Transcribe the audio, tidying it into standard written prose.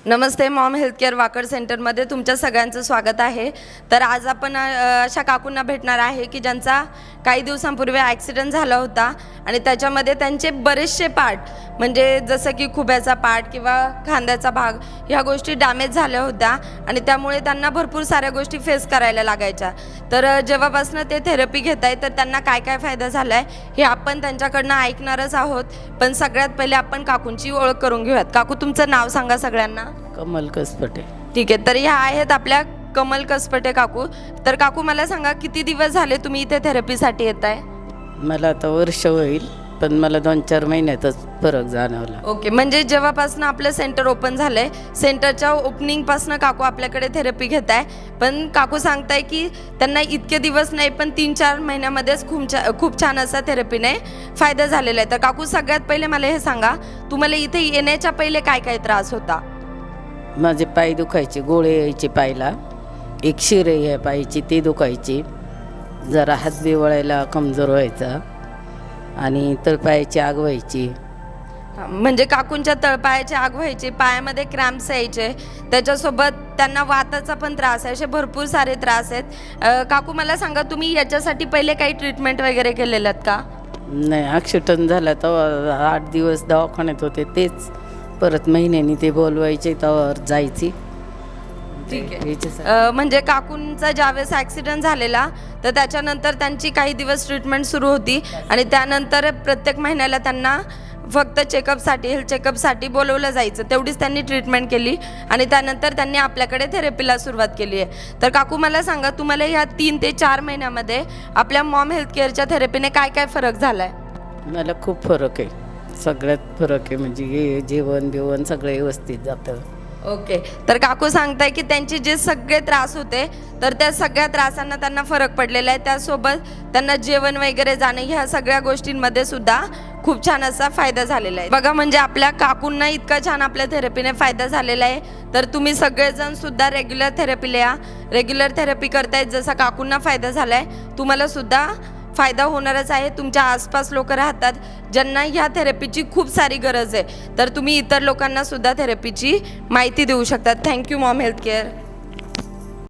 नमस्ते Maugham healthcare Wakad सेंटरमध्ये तुमच्या सगळ्यांचं स्वागत आहे। तर आज आपण अशा काकूंना भेटणार आहे की ज्यांचा काही दिवसांपूर्वी ॲक्सिडेंट झाला होता आणि त्याच्यामध्ये त्यांचे बरेचसे पार्ट म्हणजे जसं की खुब्याचा पार्ट किंवा खांद्याचा भाग ह्या गोष्टी डॅमेज झाल्या होत्या आणि त्यामुळे त्यांना भरपूर साऱ्या गोष्टी फेस करायला लागायच्या। तर जेव्हापासून ते थेरपी घेत आहेत तर त्यांना काय काय फायदा झाला आहे हे आपण त्यांच्याकडनं ऐकणारच आहोत। पण सगळ्यात पहिले आपण काकूंची ओळख करून घेऊयात। काकू, तुमचं नाव सांगा सगळ्यांना। कमल कसपटे। ठीक आहे, तर ह्या आहेत आपल्या कमल कसपटे काकू। तर काकू, मला सांगा किती दिवस झाले तुम्ही इथे थेरपीसाठी येत आहे? मला आता वर्ष होईल, पण मला 2-4 महिन्यातच फरक जाणवला। ओके, म्हणजे जेव्हापासून आपलं सेंटर ओपन झालंय, सेंटरच्या ओपनिंगपासून काकू आपल्याकडे थेरपी घेत आहे। पण काकू सांगताय की त्यांना इतके दिवस नाही पण 3-4 महिन्यामध्येच खूप छान असा थेरपीने फायदा झालेला आहे। तर काकू, सगळ्यात पहिले मला हे सांगा, तुम्हाला इथे येण्याच्या पहिले काय काय त्रास होता? माझे पाय दुखायचे, गोळे यायचे पायला, एक शिरे आहे पायची ती दुखायची, जरा हात वळायला कमजोर व्हायचा आणि तळपायाची आग व्हायची। म्हणजे काकूंच्या तळपायाची आग व्हायची, पायामध्ये क्रॅम्प्स यायचे, त्याच्यासोबत त्यांना वाताचा पण त्रास आहे, असे भरपूर सारे त्रास आहेत। काकू, मला सांगा, तुम्ही याच्यासाठी पहिले काही ट्रीटमेंट वगैरे केलेलं आहेत का? नाही, ॲक्सिडेंट झाला तेव्हा 8 दिवस दवाखान्यात होते, तेच परत महिन्यानी ते बोलवायचे तेव्हा जायची। ठीक आहे, म्हणजे काकूंचा ज्यावेळेस ॲक्सिडेंट झालेला तर त्याच्यानंतर त्यांची काही दिवस ट्रीटमेंट सुरू होती आणि त्यानंतर प्रत्येक महिन्याला त्यांना फक्त हेल्थ चेकअपसाठी बोलवलं जायचं, तेवढीच त्यांनी ट्रीटमेंट केली आणि त्यानंतर त्यांनी आपल्याकडे थेरपीला सुरुवात केली आहे। तर काकू, मला सांगा, तुम्हाला ह्या 3 ते 4 महिन्यामध्ये आपल्या मॉम हेल्थकेअरच्या थेरपीने काय काय फरक झाला आहे? मला खूप फरक आहे, सगळ्यात फरक आहे, म्हणजे जेवण बिवण सगळं व्यवस्थित जातं। ओके, तर काकू सांगताय की त्यांचे जे सगळे त्रास होते तर त्या सगळ्या त्रासांना त्यांना फरक पडलेला आहे, त्यासोबत त्यांना जेवण वगैरे जाणं ह्या सगळ्या गोष्टींमध्ये सुद्धा खूप छान असा फायदा झालेला आहे। बघा, म्हणजे आपल्या काकूंना इतका छान आपल्या थेरपीने फायदा झालेला आहे। तर तुम्ही सगळेजण सुद्धा रेग्युलर थेरपीला या, रेग्युलर थेरपी करतायत, जसा काकूंना फायदा झाला आहे तुम्हाला सुद्धा फायदा होणारच आहे। तुमच्या आसपास लोक राहतात ज्यांना ह्या थेरपीची खूप सारी गरज आहे, तर तुम्ही इतर लोकांना सुद्धा थेरपीची माहिती देऊ शकतात। Thank you Maugham healthcare.